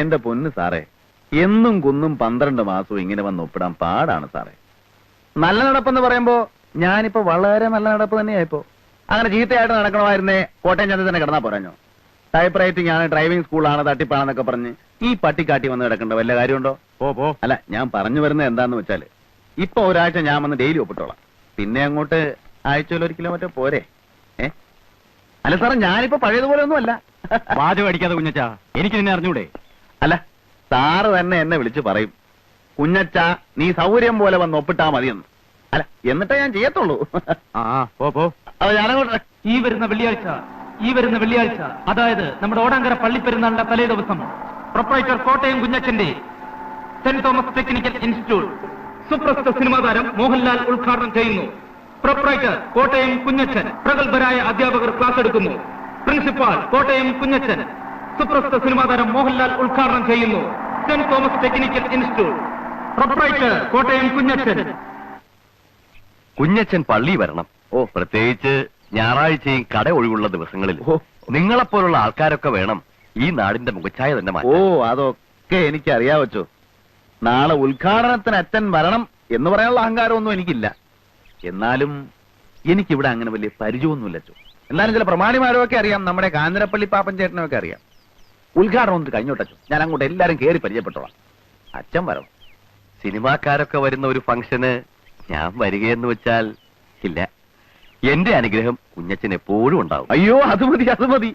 എന്റെ പൊന്ന് സാറേ, എന്നും കുന്നും 12 മാസവും ഇങ്ങനെ വന്ന് ഒപ്പിടാൻ പാടാണ് സാറേ. നല്ല നടപ്പെന്ന് പറയുമ്പോ ഞാനിപ്പോ വളരെ നല്ല നടപ്പ് തന്നെയായിപ്പോ. അങ്ങനെ ചീത്തയായിട്ട് നടക്കണമായിരുന്നേ കോട്ടയം ചന്ത തന്നെ കിടന്നാ പോരാഞ്ഞോ? ടൈപ്പ് റൈറ്റിംഗ് ആണ്, ഡ്രൈവിംഗ് സ്കൂളാണ്, തട്ടിപ്പാണെന്നൊക്കെ പറഞ്ഞ് ഈ പട്ടിക്കാട്ടി വന്ന് കിടക്കേണ്ട വല്ല കാര്യമുണ്ടോ? അല്ല, ഞാൻ പറഞ്ഞു വരുന്നത് എന്താന്ന് വെച്ചാല്, ഇപ്പൊ ഒരാഴ്ച ഞാൻ വന്ന് ഡെയിലി ഒപ്പിട്ടോളാം. പിന്നെ അങ്ങോട്ട് ആഴ്ചയിൽ 1 കിലോമീറ്റർ പോരെ? അല്ല സാറേ, ഞാനിപ്പോ പഴയതുപോലെ ഒന്നും അല്ല. വാചകം അടിക്കാതെ കുഞ്ഞച്ചാ, എനിക്ക് നിന്നെ അറിഞ്ഞൂടെ? അല്ല, സാറ് തന്നെ എന്നെ വിളിച്ച് പറയും, കുഞ്ഞച്ച നീ സൗകര്യം പോലെ വന്ന് ഒപ്പിട്ടാ മതിയെന്ന്. അല്ല, എന്നിട്ടേ ഞാൻ ചെയ്യത്തുള്ളൂ. അത് ഞാനങ്ങോട്ട് ഈ വരുന്ന വെള്ളിയാഴ്ച, അതായത് നമ്മുടെ ഓടാങ്കര പള്ളിപ്പെരുന്നാളിന്റെ തലേ ദിവസം, പ്രൊപ്പറേറ്റർ കോട്ടയം കുഞ്ഞച്ചന്റെ സെന്റ് തോമസ് ടെക്നിക്കൽ ഇൻസ്റ്റിറ്റ്യൂട്ട് സുപ്രസിദ്ധ സിനിമാ താരം മോഹൻലാൽ ഉദ്ഘാടനം ചെയ്യുന്നു. പ്രൊപ്പറേറ്റർ കോട്ടയം കുഞ്ഞച്ചൻ, പ്രഗത്ഭരായ അധ്യാപകർ ക്ലാസ് എടുക്കുന്നു. പ്രിൻസിപ്പാൾ കോട്ടയം കുഞ്ഞച്ചൻ, സുപ്രസിദ്ധ സിനിമാ താരം മോഹൻലാൽ ഉദ്ഘാടനം ചെയ്യുന്നു. Saint Thomas technical institute, proprietor Kottayam Kunjachan. Kunjachan പള്ളി വരണം. പ്രത്യേകിച്ച് ഞായറാഴ്ചയും കട ഒഴിവുള്ള ദിവസങ്ങളിൽ നിങ്ങളെപ്പോലുള്ള ആൾക്കാരൊക്കെ വേണം ഈ നാടിന്റെ മുഖച്ഛായ തന്നെ മാറ്റാൻ. അതൊക്കെ എനിക്കറിയാ വെച്ചോ. നാളെ ഉദ്ഘാടനത്തിന് അച്ഛൻ വരണം എന്ന് പറയാനുള്ള അഹങ്കാരമൊന്നും എനിക്കില്ല. എന്നാലും എനിക്കിവിടെ അങ്ങനെ വലിയ പരിചയമൊന്നുമില്ല അച്ചോ. എന്നാലും ചില പ്രമാണിമാരൊക്കെ അറിയാം, നമ്മുടെ കാഞ്ഞിരപ്പള്ളി പാപ്പൻ ചേട്ടനൊക്കെ അറിയാം. ഉദ്ഘാടനം ഒന്ന് കഴിഞ്ഞോട്ടച്ചോ, ഞാൻ അങ്ങോട്ട് എല്ലാരും കയറി പരിചയപ്പെട്ടോളാം. അച്ഛൻ വരണം. സിനിമാക്കാരൊക്കെ വരുന്ന ഒരു ഫംഗ്ഷന് ഞാൻ വരികയെന്ന് വെച്ചാൽ ഇല്ല. എന്റെ അനുഗ്രഹം കുഞ്ഞച്ചൻ എപ്പോഴും ഉണ്ടാവും. അയ്യോ, അത് മതി.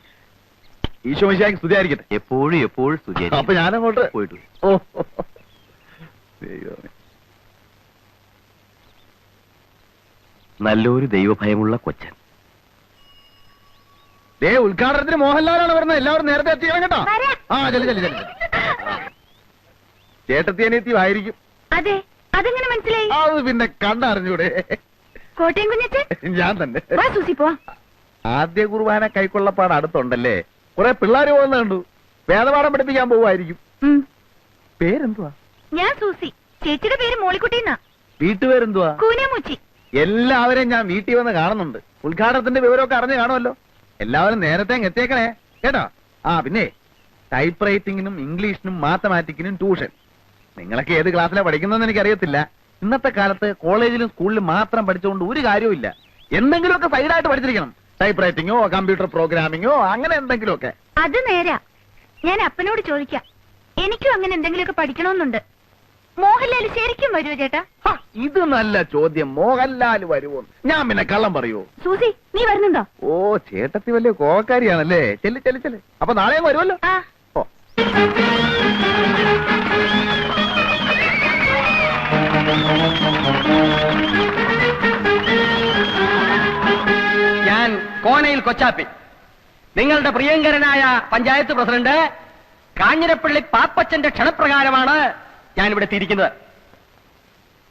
ഈശോ മിശിഹായ്ക്ക് സ്തുതിയായിരിക്കട്ടെ. എപ്പോഴും സ്തുതിയായിരിക്കും. അപ്പൊ ഞാനങ്ങോട്ട് പോയിട്ട് നല്ലൊരു ദൈവഭയമുള്ള കൊച്ചൻ. ഉദ്ഘാടനത്തിന് മോഹൻലാലാണ് വരുന്നത്. എല്ലാവരും നേരത്തെ എത്തിക്കണം കേട്ടോ. ചെല്ലു. ചേട്ടത്തി ആയിരിക്കും. അതെ, അതെങ്ങനെ മനസ്സിലായി? അത് പിന്നെ കണ്ടറിഞ്ഞൂടെ? കോട്ടയം കുഞ്ഞച്ചൻ ഞാൻ തന്നെ. ആദ്യ കുർബാന കൈക്കൊള്ളപ്പാട് അടുത്തുണ്ടല്ലേ? കുറെ പിള്ളേര് പോകുന്ന കണ്ടു. വേദപാഠം പഠിപ്പിക്കാൻ പോവായിരിക്കും. പേരെന്തുവാ? ഞാൻ സൂസി. ചേച്ചിയുടെ പേര് മോളിക്കുട്ടിന്നാ. വീട്ടുപേരെന്തുവാ? കൂനമുച്ചി. എല്ലാവരെയും ഞാൻ വീട്ടിൽ വന്ന് കാണുന്നുണ്ട്. ഉദ്ഘാടനത്തിന്റെ വിവരമൊക്കെ അറിഞ്ഞു കാണുമല്ലോ. എല്ലാവരും നേരത്തെ എത്തിയേക്കണേ കേട്ടോ. പിന്നെ ടൈപ്പ് റൈറ്റിംഗിനും ഇംഗ്ലീഷിനും മാത്തമാറ്റിക്കിനും ട്യൂഷൻ. നിങ്ങളൊക്കെ ഏത് ക്ലാസ്സിലാണ് പഠിക്കുന്നതെന്ന് എനിക്കറിയത്തില്ല. ഇന്നത്തെ കാലത്ത് കോളേജിലും സ്കൂളിലും മാത്രം പഠിച്ചുകൊണ്ട് ഒരു കാര്യമില്ല. എന്തെങ്കിലുമൊക്കെ സൈഡായിട്ട് പഠിച്ചിരിക്കണം. ടൈപ്പ് റൈറ്റിംഗോ കമ്പ്യൂട്ടർ പ്രോഗ്രാമിങ്ങോ അങ്ങനെ എന്തെങ്കിലുമൊക്കെ. അത് നേരാ. ഞാൻ അപ്പനോട് ചോദിക്കാം. എനിക്കും അങ്ങനെ എന്തെങ്കിലുമൊക്കെ പഠിക്കണമെന്നുണ്ട്. മോഹൻലാൽ ശരിക്കും വരുമോ ചേട്ടാ? ഇത് നല്ല ചോദ്യം. മോഹൻലാൽ വരുമോ? ഞാൻ പിന്നെ കള്ളം പറയൂ? സൂസി, നീ വരുന്നുണ്ടോ? ചേട്ടത്തി വലിയ കോവക്കാരിയാണല്ലേ. ചെല്ല്. അപ്പൊ നാളെ വരുമല്ലോ. ഞാൻ കോണയിൽ കൊച്ചാപ്പി, നിങ്ങളുടെ പ്രിയങ്കരനായ പഞ്ചായത്ത് പ്രസിഡന്റ് കാഞ്ഞിരപ്പള്ളി പാപ്പച്ചന്റെ ക്ഷണപ്രകാരമാണ് ഞാനിവിടെ എത്തിയിരിക്കുന്നത്.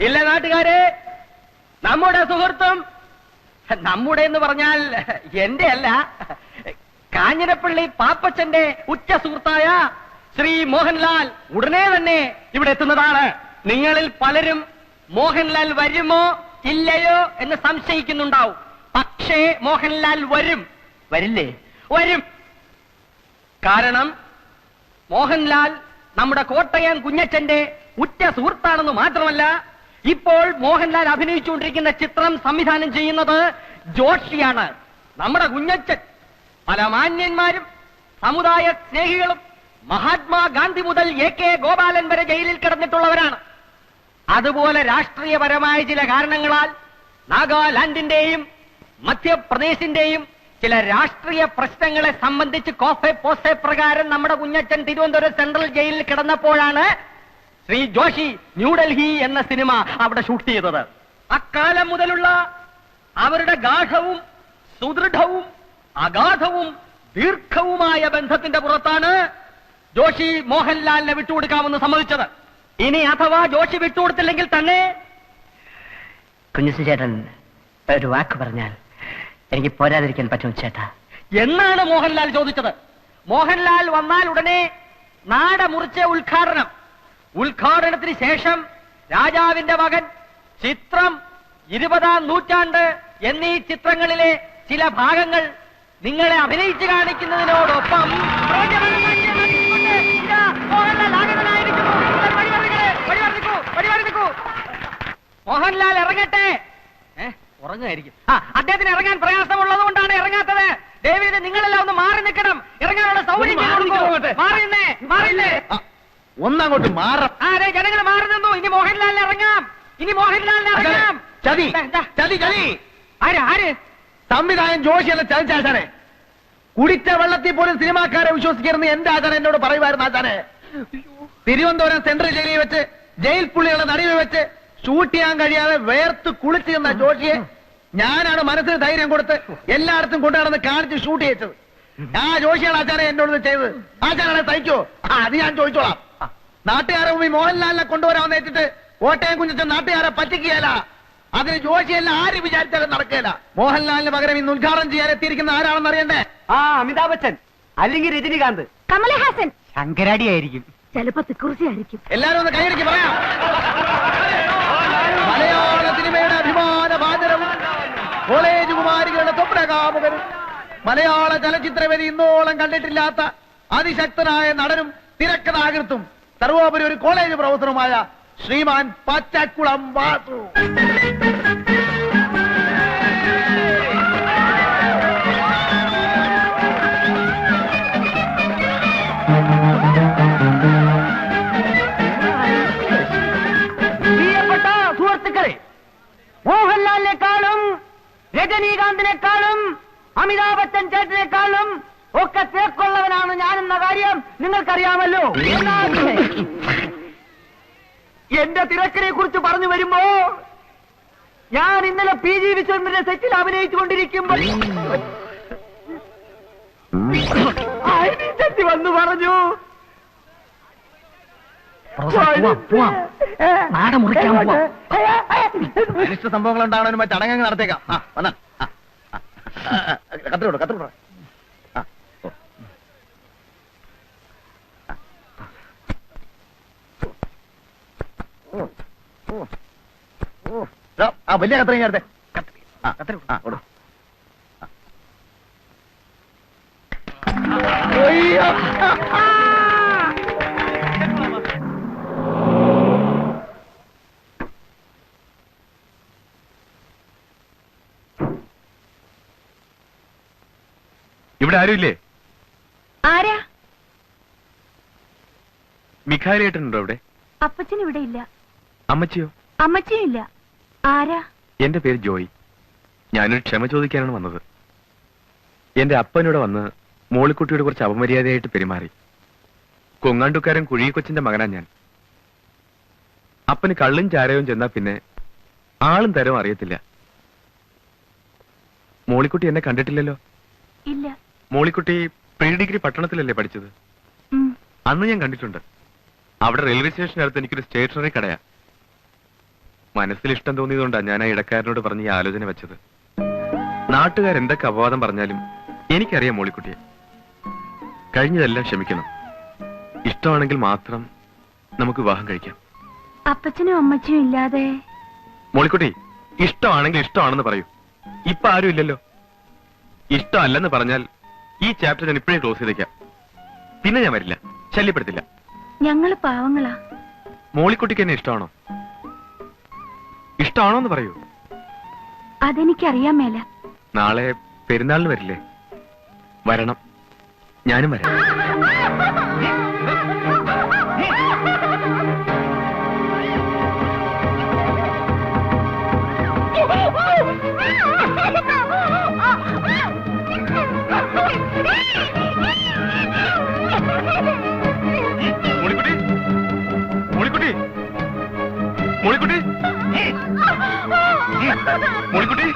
ഇല്ല നാട്ടുകാരെ, നമ്മുടെ സുഹൃത്തും, നമ്മുടെ എന്ന് പറഞ്ഞാൽ എന്റെ അല്ല, കാഞ്ഞിരപ്പള്ളി പാപ്പച്ചന്റെ ഉറ്റ സുഹൃത്തായ ശ്രീ മോഹൻലാൽ ഉടനെ തന്നെ ഇവിടെ എത്തുന്നതാണ്. നിങ്ങളിൽ പലരും മോഹൻലാൽ വരുമോ ഇല്ലയോ എന്ന് സംശയിക്കുന്നുണ്ടാവും. പക്ഷേ മോഹൻലാൽ വരും. വരില്ലേ? വരും. കാരണം മോഹൻലാൽ നമ്മുടെ കോട്ടയം കുഞ്ഞച്ചന്റെ ഉറ്റ സുഹൃത്താണെന്ന് മാത്രമല്ല, ഇപ്പോൾ മോഹൻലാൽ അഭിനയിച്ചുകൊണ്ടിരിക്കുന്ന ചിത്രം സംവിധാനം ചെയ്യുന്നത് ജോഷിയാണ്. നമ്മുടെ കുഞ്ഞച്ചൻ പല മാന്യന്മാരും സമുദായ സ്നേഹികളും മഹാത്മാഗാന്ധി മുതൽ AK ഗോപാലൻ വരെ ജയിലിൽ കിടന്നിട്ടുള്ളവരാണ്. അതുപോലെ രാഷ്ട്രീയപരമായ ചില കാരണങ്ങളാൽ നാഗാലാൻഡിന്റെയും മധ്യപ്രദേശിന്റെയും ചില രാഷ്ട്രീയ പ്രശ്നങ്ങളെ സംബന്ധിച്ച് കോഫെ പോസെ പ്രകാരം നമ്മുടെ കുഞ്ഞച്ചൻ തിരുവനന്തപുരം സെൻട്രൽ ജയിലിൽ കിടന്നപ്പോഴാണ് ശ്രീ ജോഷി ന്യൂഡൽഹി എന്ന സിനിമ അവിടെ ഷൂട്ട് ചെയ്തത്. അക്കാലം മുതലുള്ള അവരുടെ ഗാഢവും സുദൃഢവും അഗാധവും ദീർഘവുമായ ബന്ധത്തിന്റെ പുറത്താണ് ജോഷി മോഹൻലാലിനെ വിട്ടുകൊടുക്കാമെന്ന് സമ്മതിച്ചത്. ഇനി അഥവാ ജോഷി വിട്ടുകൊടുത്തില്ലെങ്കിൽ തന്നെ കുഞ്ഞച്ചൻ ചേട്ടൻ ഒരു വാക്ക് പറഞ്ഞാൽ എനിക്ക് പോരാതിരിക്കാൻ പറ്റും ചേട്ടാ എന്നാണ് മോഹൻലാൽ ചോദിച്ചത്. മോഹൻലാൽ വന്നാൽ ഉടനെ നാട മുറിച്ച ഉദ്ഘാടനത്തിന് ശേഷം രാജാവിന്റെ മകൻ, ചിത്രം, 20-ാം നൂറ്റാണ്ട് എന്നീ ചിത്രങ്ങളിലെ ചില ഭാഗങ്ങൾ നിങ്ങളെ അഭിനയിച്ചു കാണിക്കുന്നതിനോടൊപ്പം മോഹൻലാൽ ഇറങ്ങട്ടെ. ഉറങ്ങായിരിക്കും. അദ്ദേഹത്തിന് ഇറങ്ങാൻ പ്രയാസമുള്ളത് കൊണ്ടാണ് ഇറങ്ങാത്തത്. ദേവീത് നിങ്ങളെല്ലാം ഒന്ന് മാറി നിൽക്കണം. ഇറങ്ങാനുള്ള സൗകര്യം ഒന്നങ്ങോട്ട് മാറാം. അതെ, ജനങ്ങൾ മാറി നിന്നു. ഇനി മോഹൻലാലിന് ഇറങ്ങാം. ചതി ചതി ചതി. ആര് സംവിധായകൻ ജോഷി എന്ന ചതിച്ചാശാനെ. കുടിച്ച വെള്ളത്തിൽ പോലും സിനിമാക്കാരെ വിശ്വസിക്കരുന്ന് എന്റെ ആചാരം എന്നോട് പറയുമായിരുന്നു. ആചാനെ തിരുവനന്തപുരം സെൻട്രൽ ജയിലിൽ വെച്ച് ജയിൽ പുള്ളികളുടെ നടുവിൽ വെച്ച് ഷൂട്ട് ചെയ്യാൻ കഴിയാതെ വേർത്ത് കുളിച്ചു നിന്ന ജോഷിയെ ഞാനാണ് മനസ്സിന് ധൈര്യം കൊടുത്ത് എല്ലായിടത്തും കൊണ്ടുനടന്ന് കാണിച്ച് ഷൂട്ട് ചെയ്തത്. ആ ജോഷിയാണ് ആചാരം എന്നോട് ചെയ്തത്. ആചാരനെ സഹിക്കോ? അത് ഞാൻ ചോദിച്ചോളാം. നാട്ടുകാരെ മുമ്പിൽ മോഹൻലാലിനെ കൊണ്ടുവരാമെന്ന് വെച്ചിട്ട് കോട്ടയം കുഞ്ഞച്ചൻ നാട്ടുകാരെ പറ്റിക്കുകയല്ല. അതിന് ജോഷിയല്ല ആര് വിചാരിച്ചാലും നടക്കുകയില്ല. മോഹൻലാലിന് പകരം ഇന്ന് ഉദ്ഘാടനം ചെയ്യാൻ എത്തിയിരിക്കുന്ന ആരാണെന്ന് അറിയണ്ടേ? അമിതാഭ് ബച്ചൻ അല്ലെങ്കിൽ രജനികാന്ത്, കമലഹാസൻ, ശങ്കരാടി ആയിരിക്കും, ചിലപ്പോ തിക്കുറിശിയായിരിക്കും. എല്ലാരും ഒന്ന് കൈയടിക്ക് പറയാം. മലയാള സിനിമയുടെ അഭിമാന ഭാജനവും കോളേജ് കുമാരികളുടെ സ്വപ്നകാമുകനും മലയാള ചലച്ചിത്രവേദി ഇന്നോളം കണ്ടിട്ടില്ലാത്ത അതിശക്തനായ നടനും തിരക്കഥാകൃത്തും സർവോപരി ഒരു കോളേജ് പ്രൊഫസറുമായ ശ്രീമാൻ പച്ചക്കുളം വാസു. പ്രിയപ്പെട്ട സുഹൃത്തുക്കളെ, മോഹൻലാലിനെക്കാളും രജനീകാന്തിനെക്കാളും അമിതാഭ് ബച്ചൻ ചേട്ടനെക്കാളും ഒക്കെ തേക്കുള്ളവനാണ് ഞാനെന്ന കാര്യം നിങ്ങൾക്കറിയാമല്ലോ. എന്റെ തിരക്കിനെ കുറിച്ച് പറഞ്ഞു വരുമ്പോ ഞാൻ ഇന്നലെ PG വിശ്വനാഥന്റെ സെറ്റിൽ അഭിനയിച്ചുകൊണ്ടിരിക്കുമ്പോൾ സെറ്റ് വന്നു പറഞ്ഞു, അനിഷ്ട സംഭവങ്ങൾ ഉണ്ടാവണതിന് മറ്റു ചടങ്ങുകൾ നടത്തേക്കാം. വന്ന കത്തിലോട്ട് കത്തിലോട്ട്. വലിയ കത്രയും ചേർത്തെ. ഇവിടെ ആരുമില്ലേ? ആരാ? മിഖായിലേട്ടനുണ്ടോ ഇവിടെ? അപ്പച്ചൻ ഇവിടെ ഇല്ല. അമ്മച്ചിയോ? അമ്മച്ചിയും ഇല്ല. ആരാ? എന്റെ പേര് ജോയി. ഞാനൊരു ക്ഷമ ചോദിക്കാനാണ് വന്നത്. എന്റെ അപ്പനോട് വന്ന് മോളിക്കുട്ടിയോട് കുറച്ച് അപമര്യാദയായിട്ട് പെരുമാറി. കൊങ്ങാണ്ടുക്കാരൻ കുഴികൊച്ചിന്റെ മകനാ ഞാൻ. അപ്പന് കള്ളും ചാരവും ചെന്നാ പിന്നെ ആളും തരവും അറിയത്തില്ല. മോളിക്കുട്ടി എന്നെ കണ്ടിട്ടില്ലല്ലോ? ഇല്ല. മോളിക്കുട്ടി പ്രീ ഡിഗ്രി പട്ടണത്തിലല്ലേ പഠിച്ചത്? അന്ന് ഞാൻ കണ്ടിട്ടുണ്ട്. അവിടെ റെയിൽവേ സ്റ്റേഷനടുത്ത് എനിക്കൊരു സ്റ്റേഷനറി കടയാ. മനസ്സിൽ ഇഷ്ടം തോന്നിയതുകൊണ്ടാണ് ഞാൻ ആ ഇടക്കാരനോട് പറഞ്ഞ് ഈ ആലോചന വെച്ചത്. നാട്ടുകാരെന്തൊക്കെ അപവാദം പറഞ്ഞാലും എനിക്കറിയാം മോളിക്കുട്ടിയെ. കഴിഞ്ഞതെല്ലാം ക്ഷമിക്കണം. ഇഷ്ടമാണെങ്കിൽ മാത്രം നമുക്ക് വിവാഹം കഴിക്കാം. അപ്പച്ചനും അമ്മച്ചിയും ഇല്ലാതെ മോളിക്കുട്ടി, ഇഷ്ടമാണെങ്കിൽ ഇഷ്ടമാണെന്ന് പറയൂ. ഇപ്പൊ ആരും ഇല്ലല്ലോ. ഇഷ്ടമല്ലെന്ന് പറഞ്ഞാൽ ഈ ചാപ്റ്റർ ഞാൻ ഇപ്പോഴേ ക്ലോസ് ചെയ്തേക്കാം. പിന്നെ ഞാൻ വരില്ല, ശല്യപ്പെടുത്തില്ല. ഞങ്ങള് പാവങ്ങളാ. മോളിക്കുട്ടിക്ക് എന്നെ ഇഷ്ടമാണോ? ഇഷ്ടമാണോന്ന് പറയൂ. അതെനിക്കറിയാൻ മേല. നാളെ പെരുന്നാളിന് വരില്ലേ? വരണം, ഞാനും വരാം. മോളിക്കുട്ടി, മോളിക്കുട്ടി, മോളിക്കുട്ടി, മോളിക്കുട്ടി,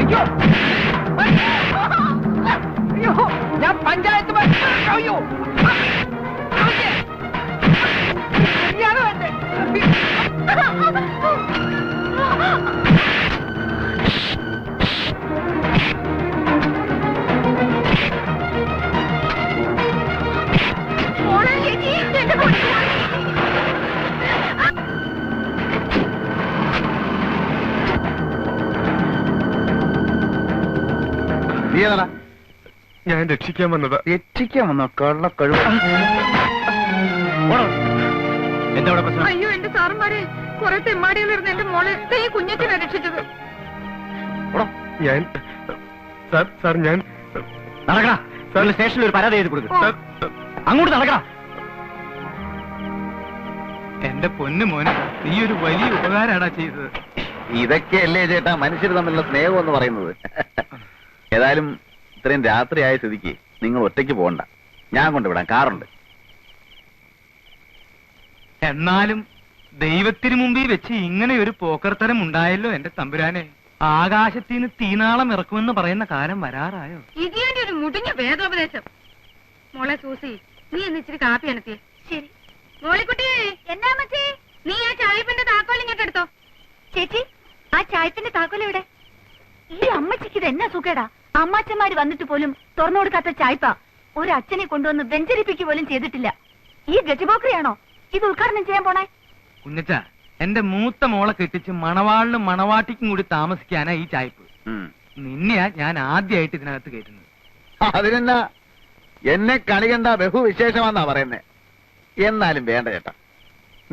അയ്യോ അയ്യോ ഞാൻ പഞ്ചായത്ത് അയ്യോ നീ ഏതാടാ? ഞാൻ രക്ഷിക്കാൻ വന്നതാ. രക്ഷിക്കാൻ വന്നോ? കള്ള കഴിവ്. എന്താ അവിടെ പ്രശ്നം? അയ്യോ എന്റെ സാറന്മാരെ, കുറെ തെമ്മാടികളിരുന്ന് എന്റെ മോളെ ഈ കുഞ്ഞച്ചനെ രക്ഷിച്ചത്. ഞാൻ സാർ ഞാൻ നടക്കടാ. സ്റ്റേഷനിൽ ഒരു പരാതി എഴുതി കൊടുക്കും. അങ്ങോട്ട് നടക്കടാ. എന്റെ പൊന്നു മോനെ, നീ ഒരു വലിയ ഉപകാരാടാ ചെയ്തത്. ഇതൊക്കെയല്ലേ ചേട്ടാ മനുഷ്യർ തമ്മിലുള്ള സ്നേഹം എന്ന് പറയുന്നത്. ഏതായാലും ഇത്രയും രാത്രിയായ സ്ഥിതിക്ക് നിങ്ങൾ ഒറ്റയ്ക്ക് പോകണ്ട, ഞാൻ കൊണ്ടുവിടാം, കാറുണ്ട്. എന്നാലും ദൈവത്തിന് മുമ്പിൽ വെച്ച് ഇങ്ങനെ ഒരു പോക്കർത്തരം ഉണ്ടായല്ലോ എന്റെ തമ്പുരാനെ. ആകാശത്തിന് തീനാളം ഇറക്കുമെന്ന് പറയുന്ന കാലം വരാറായോ? ഇതിന്റെ ഒരു മുടിഞ്ഞ വേദോപദേശം. മോളെ സൂസി, നീ എന്ന് ഇച്ചിരി കാപ്പി അനത്തിയേ. ശരി മോളിക്കുട്ടി. എന്നാ മച്ചി? നീ ആ ചായപ്പിന്റെ താക്കോൽ ഇങ്ങോട്ട് എടുത്തോ. ചേച്ചി, ആ ചായപ്പിന്റെ താക്കോൽ എവിടെ? ഈ അമ്മച്ചിക്ക് ഇത് എന്നാ സുഖേടാ. അമ്മാച്ചന്മാര് വന്നിട്ട് പോലും തുറന്നു കൊടുക്കാത്ത ചായ്പ ഒരു അച്ഛനെ കൊണ്ടുവന്ന് വെഞ്ചരിപ്പിക്കുക പോലും ചെയ്തിട്ടില്ല. ഈ ഗജബോക്രിയാണോ ഇത് ഉദ്ഘാടനം ചെയ്യാൻ പോണേ? കുഞ്ഞച്ച, എന്റെ മൂത്ത മോളെ കെട്ടിച്ച് മണവാളിനും മണവാട്ടിക്കും കൂടി താമസിക്കാനാ ഈ ചായ്പ്. നിന്നെയാ ഞാൻ ആദ്യമായിട്ട് ഇതിനകത്ത് കയറ്റുന്നത്. അതിനെന്നാ, എന്നെ കണി കണ്ട ബഹുവിശേഷമാന്നാ പറയുന്നേ. എന്നാലും വേണ്ട ചേട്ടാ,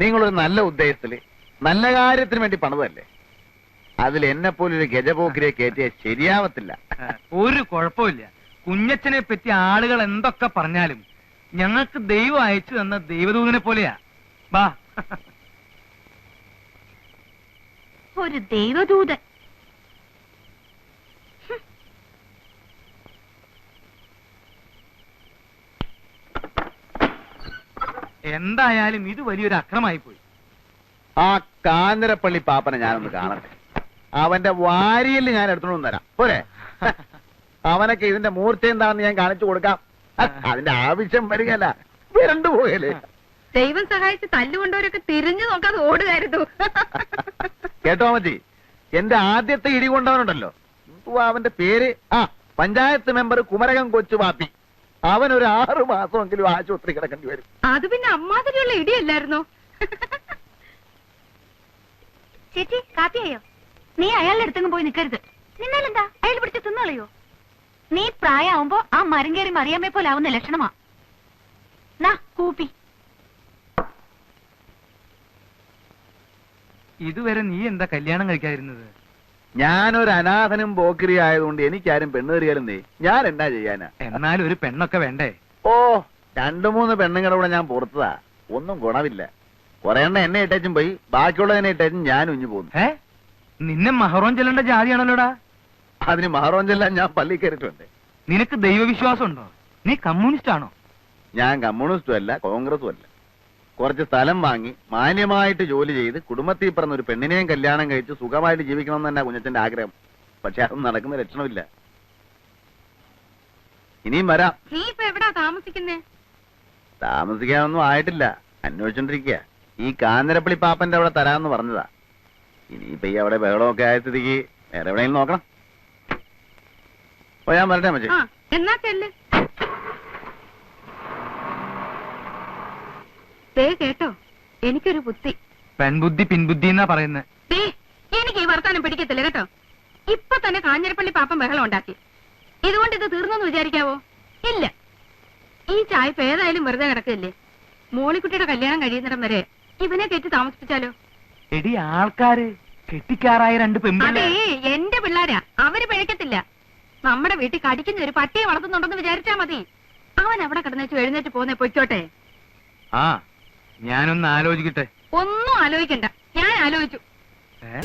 നിങ്ങളൊരു നല്ല ഉദ്ദേശത്തില് നല്ല കാര്യത്തിന് വേണ്ടി പണിതല്ലേ. അതിൽ എന്നെ പോലൊരു ഗജപോക്കിരെ കയറ്റിയ ശരിയാവത്തില്ല. ഒരു കുഴപ്പമില്ല. കുഞ്ഞച്ചനെ പറ്റി ആളുകൾ എന്തൊക്കെ പറഞ്ഞാലും ഞങ്ങൾക്ക് ദൈവം അയച്ചു തന്ന ദൈവദൂതനെ പോലെയാ. ബാ. ഒരു ദൈവദൂതൻ. എന്തായാലും ഇത് വലിയൊരു അക്രമായി പോയി. ആ കാഞ്ഞിരപ്പള്ളി പാപ്പനെ ഞാനൊന്ന് കാണട്ടെ. അവന്റെ വാരിയിൽ ഞാൻ എടുത്തോണ്ട് തരാം പോരെ. അവനൊക്കെ ഇതിന്റെ മൂർച്ച എന്താണെന്ന് ഞാൻ കാണിച്ചു കൊടുക്കാം. അതിന്റെ ആവശ്യം വരികയല്ല, വിരണ്ടു പോയല്ലേ. ദൈവം സഹായിച്ച് തല്ലുകൊണ്ടവരൊക്കെ തിരിഞ്ഞു നോക്കാതെ ഓടുകയായിരുന്നു. കേട്ടോ മച്ചി, എന്റെ ആദ്യത്തെ ഇടി കൊണ്ടവനുണ്ടല്ലോ, അവന്റെ പേര് പഞ്ചായത്ത് മെമ്പർ കുമരകം കൊച്ചു പാപ്പി. അവനൊരു 6 മാസമെങ്കിലും ആശുപത്രി കിടക്കേണ്ടി വരും. അത് പിന്നെ അമ്മാതിരിയുള്ള ഇടിയല്ലായിരുന്നോ? ചേച്ചി, കാപ്പിയായോ? നീ അയാളുടെ അടുത്തെങ്കിലും പോയി നിൽക്കരുത്. നിന്നാലെന്താ, അയാൾ പിടിച്ച് തിന്നളയോ? നീ പ്രായമാവുമ്പോ ആ മരം കയറി മറിയാമ്മയെ പോലെ ആവുന്ന ലക്ഷണമാ. നാ കൂപ്പി. ഇതുവരെ നീ എന്താ കല്യാണം കഴിക്കാതിരുന്നത്? ഞാനൊരു അനാഥനും പോക്കിരി ആയതുകൊണ്ട് എനിക്കാരും പെണ്ണേറിയാലും ഞാൻ എന്നാ ചെയ്യാനാ? എന്നാലും ഒരു പെണ്ണൊക്കെ വേണ്ടേ? ഓ, 2-3 പെണ്ണുങ്ങളുടെ കൂടെ ഞാൻ പുറത്തതാ, ഒന്നും ഗുണമില്ല. കുറെ എണ്ണ എന്നെ ഇട്ടേച്ചും പോയി, ബാക്കിയുള്ളതിനെ ഇട്ടേച്ചും ഞാൻ ഉഞ്ഞു പോകുന്നു. നിന്നെ മഹറോൻ ചെല്ലേണ്ട ജാതിയാണല്ലോടാ. അതിന് മഹറോഞ്ചെല്ലാം ഞാൻ പള്ളി കയറിയിട്ടുണ്ട്. നിനക്ക് ദൈവവിശ്വാസം ഉണ്ടോ? നീ കമ്മ്യൂണിസ്റ്റ് ആണോ? ഞാൻ കമ്മ്യൂണിസ്റ്റും അല്ല, കോൺഗ്രസും അല്ല. കുറച്ച് സ്ഥലം വാങ്ങി മാന്യമായിട്ട് ജോലി ചെയ്ത് കുടുംബത്തിൽ പറഞ്ഞ ഒരു പെണ്ണിനെയും കല്യാണം കഴിച്ച് സുഖമായിട്ട് ജീവിക്കണമെന്ന് തന്നെ കുഞ്ഞച്ചന്റെ ആഗ്രഹം. പക്ഷെ അതൊന്നും നടക്കുന്ന ലക്ഷണമില്ല. ഇനിയും വരാം. നീ ഇപ്പൊ എവിടാ താമസിക്കുന്നേ? താമസിക്കാനൊന്നും ആയിട്ടില്ല, അന്വേഷിച്ചോണ്ടിരിക്കുക. ഈ കാഞ്ഞിരപ്പള്ളി പാപ്പന്റെ അവിടെ തരാമെന്ന് പറഞ്ഞതാ. ഇനിയിപ്പൊ ഈ അവിടെ ബഹളമൊക്കെ ആയ സ്ഥിതിക്ക് വേറെ എവിടെയെങ്കിലും നോക്കണം. ഓ, ഞാൻ വരട്ടെ മച്ചേ. എന്നാ ചെല്ല്. കേട്ടോ, എനിക്കൊരു ബുദ്ധി. പെൺബുദ്ധി പിൻബുദ്ധി എന്നാ പറയുന്നത്. എനിക്ക് ഈ വർത്താനം പിടിക്കത്തില്ല കേട്ടോ. ഇപ്പൊ തന്നെ കാഞ്ഞിരപ്പള്ളി പാപ്പൻ ബഹളം ഉണ്ടാക്കി. ഇതുകൊണ്ട് ഇത് തീർന്നെന്ന് വിചാരിക്കാവോ? ഇല്ല, ഈ ചായപ്പ് ഏതായാലും വെറുതെ കിടക്കില്ലേ. മോളിക്കുട്ടിയുടെ കല്യാണം കഴിയുന്നിടം വരെ ഇവനെ കെട്ടി താമസിപ്പിച്ചാലോ? എടി ആൾക്കാര് കെട്ടിക്കാറായ രണ്ട് അതേ പെൺപിള്ളേ. എന്റെ പിള്ളാരാ, അവര് പിഴക്കത്തില്ല. നമ്മുടെ വീട്ടിൽ കടിക്കുന്ന ഒരു പട്ടിയെ വളർത്തുന്നുണ്ടെന്ന് വിചാരിച്ചാ മതി. അവൻ അവിടെ കിടന്നേച്ചു എഴുന്നേറ്റ് പോന്നെ പൊയ്ക്കോട്ടെ. ആ ഞാനൊന്ന് ആലോചിക്കട്ടെ. ഒന്നും ആലോചിക്കണ്ട, ഞാൻ ആലോചിച്ചു. ഏ?